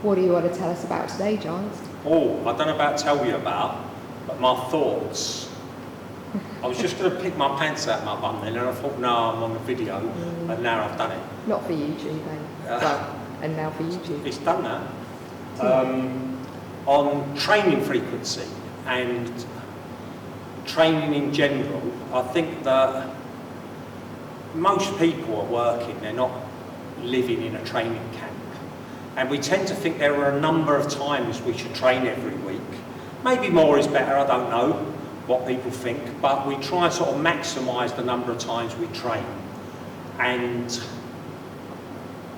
What do you want to tell us about today, Giles? Oh, I don't know about tell you about, but my thoughts. I was just going to pick my pants out of my bum then, and I thought, no, I'm on a video, and now I've done it. Not for YouTube, eh? Well, and now for YouTube. It's done that. On training frequency and training in general, I think that most people are working, they're not living in a training camp. And we tend to think there are a number of times we should train every week. Maybe more is better, I don't know what people think, but we try and sort of maximise the number of times we train. And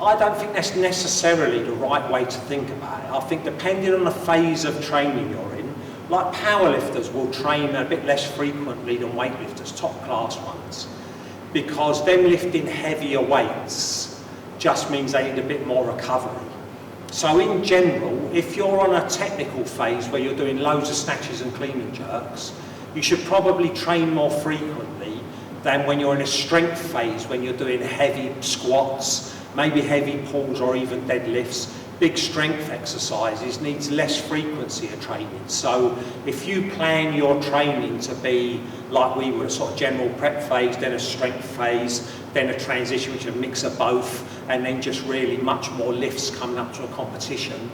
I don't think that's necessarily the right way to think about it. I think depending on the phase of training you're in, like powerlifters will train a bit less frequently than weightlifters, top class ones, because them lifting heavier weights just means they need a bit more recovery. So in general, if you're on a technical phase where you're doing loads of snatches and clean and jerks, you should probably train more frequently than when you're in a strength phase, when you're doing heavy squats, maybe heavy pulls or even deadlifts. Big strength exercises needs less frequency of training. So if you plan your training to be like we were, a sort of general prep phase, then a strength phase, then a transition which is a mix of both, and then just really much more lifts coming up to a competition,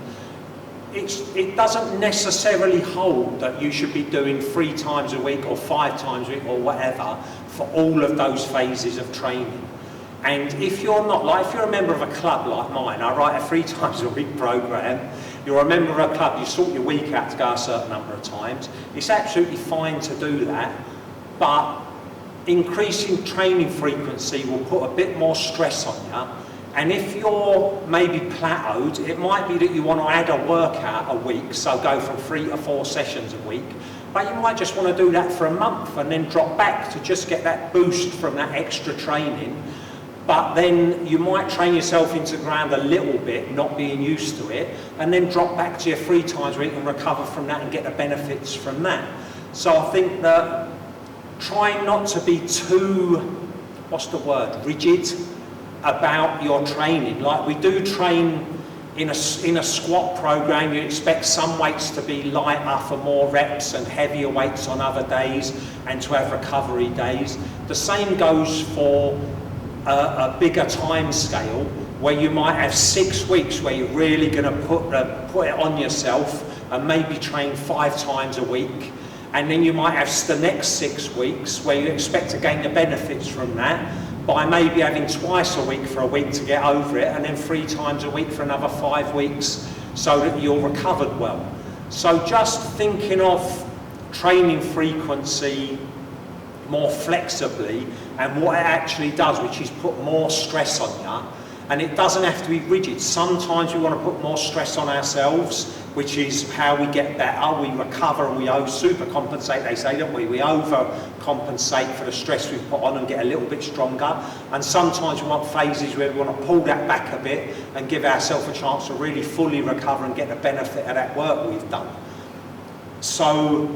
it doesn't necessarily hold that you should be doing 3 times a week or 5 times a week or whatever for all of those phases of training. And if you're not, like if you're a member of a club like mine, I write a 3 times a week programme, you're a member of a club, you sort your week out to go a certain number of times, it's absolutely fine to do that, but increasing training frequency will put a bit more stress on you. And if you're maybe plateaued, it might be that you want to add a workout a week, so go from 3 to 4 sessions a week, but you might just want to do that for a month and then drop back to just get that boost from that extra training. But then you might train yourself into the ground a little bit, not being used to it, and then drop back to your 3 times a week and recover from that and get the benefits from that. So I think that trying not to be too, rigid about your training. Like we do train in a squat program, you expect some weights to be lighter for more reps and heavier weights on other days and to have recovery days. The same goes for a bigger time scale where you might have 6 weeks where you're really going to put it on yourself and maybe train 5 times a week, and then you might have the next 6 weeks where you expect to gain the benefits from that by maybe having twice a week for a week to get over it, and then 3 times a week for another 5 weeks so that you're recovered well. So just thinking of training frequency more flexibly and what it actually does, which is put more stress on you, and it doesn't have to be rigid. Sometimes we want to put more stress on ourselves, which is how we get better. We recover and we supercompensate, they say, don't we? We overcompensate for the stress we've put on and get a little bit stronger. And sometimes we want phases where we want to pull that back a bit and give ourselves a chance to really fully recover and get the benefit of that work we've done. So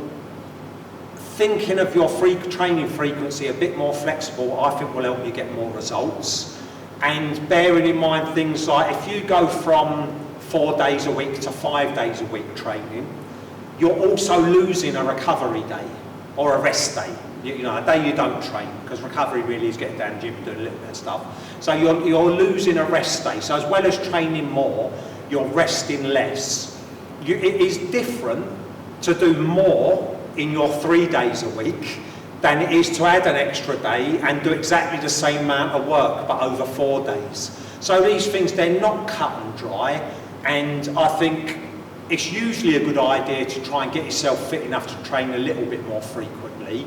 thinking of your training frequency a bit more flexible, I think will help you get more results. And bearing in mind things like if you go from 4 days a week to 5 days a week training, you're also losing a recovery day or a rest day. You know, a day you don't train, because recovery really is getting down the gym and doing a little bit of stuff. So you're losing a rest day. So as well as training more, you're resting less. It is different to do more in your 3 days a week than it is to add an extra day and do exactly the same amount of work but over 4 days. So these things, they're not cut and dry, and I think it's usually a good idea to try and get yourself fit enough to train a little bit more frequently.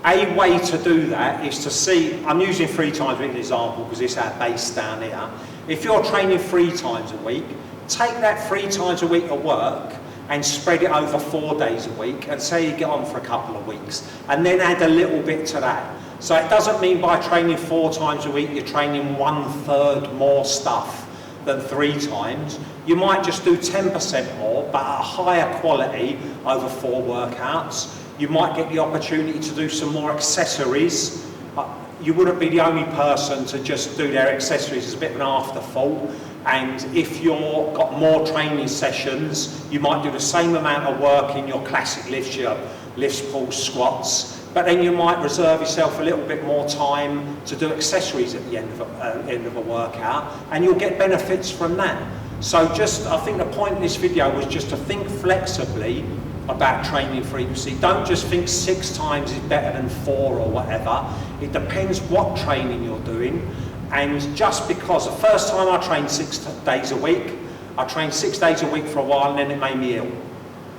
A way to do that is to see, I'm using 3 times a week as an example because it's our base down here. If you're training 3 times a week, take that 3 times a week of work and spread it over 4 days a week and say you get on for a couple of weeks, and then add a little bit to that. So it doesn't mean by training 4 times a week you're training 1/3 more stuff than 3 times. You might just do 10% more but at a higher quality over 4 workouts. You might get the opportunity to do some more accessories. you wouldn't be the only person to just do their accessories as a bit of an afterthought. And if you've got more training sessions, you might do the same amount of work in your classic lifts, your lifts, pulls, squats, but then you might reserve yourself a little bit more time to do accessories at the end of a workout, and you'll get benefits from that. So I think the point in this video was just to think flexibly about training frequency. Don't just think 6 times is better than 4 or whatever. It depends what training you're doing. And just because the first time I trained 6 days a week, I trained 6 days a week for a while and then it made me ill.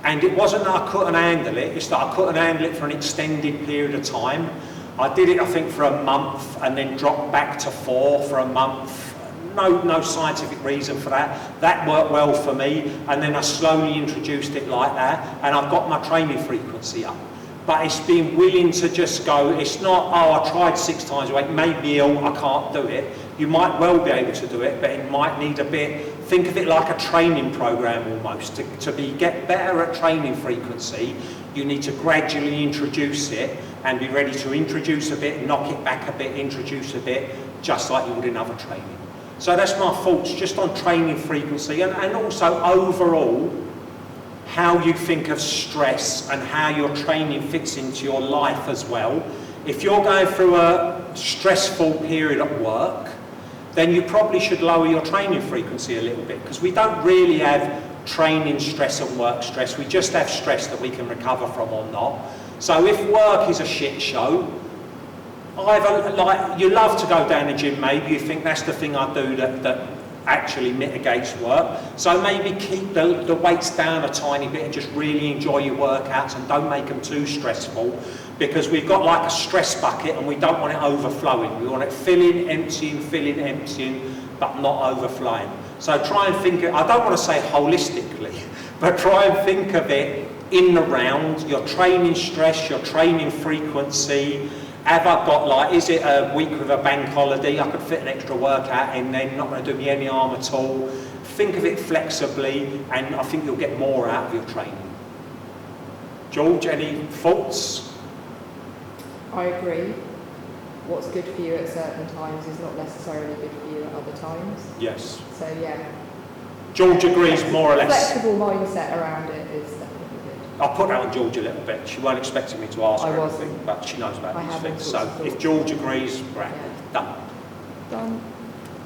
And it wasn't that I couldn't handle it, it's that I couldn't handle it for an extended period of time. I did it, I think, for a month and then dropped back to 4 for a month. No scientific reason for that. That worked well for me, and then I slowly introduced it like that, and I've got my training frequency up. But it's being willing to just go, it's not, oh, I tried 6 times a week, made me ill, I can't do it. You might well be able to do it, but it might need a bit, think of it like a training program almost. To get better at training frequency, you need to gradually introduce it and be ready to introduce a bit, knock it back a bit, introduce a bit, just like you would in other training. So that's my thoughts just on training frequency, and also overall, how you think of stress and how your training fits into your life as well. If you're going through a stressful period at work, then you probably should lower your training frequency a little bit, because we don't really have training stress and work stress. We just have stress that we can recover from or not. So if work is a shit show, either, like, you love to go down the gym, maybe you think that's the thing I do that actually mitigates work, so maybe keep the weights down a tiny bit and just really enjoy your workouts and don't make them too stressful, because we've got like a stress bucket and we don't want it overflowing. We want it filling, emptying, but not overflowing. So try and think, I don't want to say holistically, but try and think of it in the round, your training stress, your training frequency. Have I got, like, is it a week with a bank holiday? I could fit an extra workout in then, not going to do me any harm at all. Think of it flexibly, and I think you'll get more out of your training. George, any thoughts? I agree. What's good for you at certain times is not necessarily good for you at other times. Yes. So yeah. George agrees more or less. Flexible mindset around it is definitely good. I'll put that on George a little bit. She weren't expecting me to ask her I wasn't. anything, but she knows about I these haven't things. So thought. if George agrees, right, Yeah. done.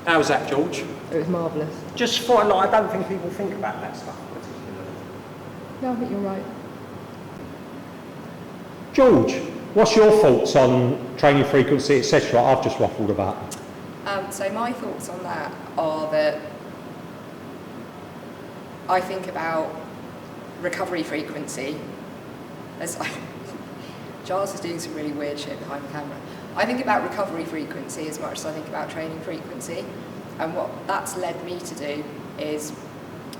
How was that, George? It was marvellous. Just for, like, I don't think people think about that stuff particularly. No, I think you're right. George, what's your thoughts on training frequency, etc.? I've just waffled about. So my thoughts on that are that I think about recovery frequency as Giles is doing some really weird shit behind the camera. I think about recovery frequency as much as I think about training frequency, and what that's led me to do is,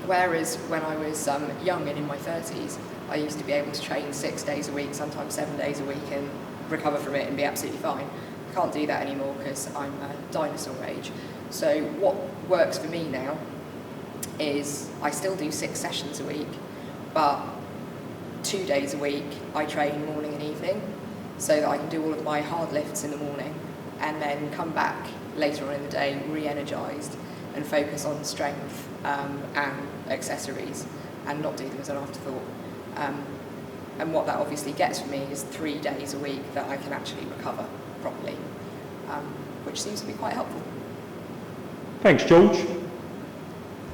whereas when I was young and in my 30s, I used to be able to train 6 days a week, sometimes 7 days a week, and recover from it and be absolutely fine. I can't do that anymore because I'm a dinosaur age. So what works for me now is I still do 6 sessions a week, but 2 days a week I train morning and evening, so that I can do all of my hard lifts in the morning and then come back later on in the day re-energised and focus on strength and accessories and not do them as an afterthought. And what that obviously gets for me is 3 days a week that I can actually recover properly, which seems to be quite helpful. Thanks, George.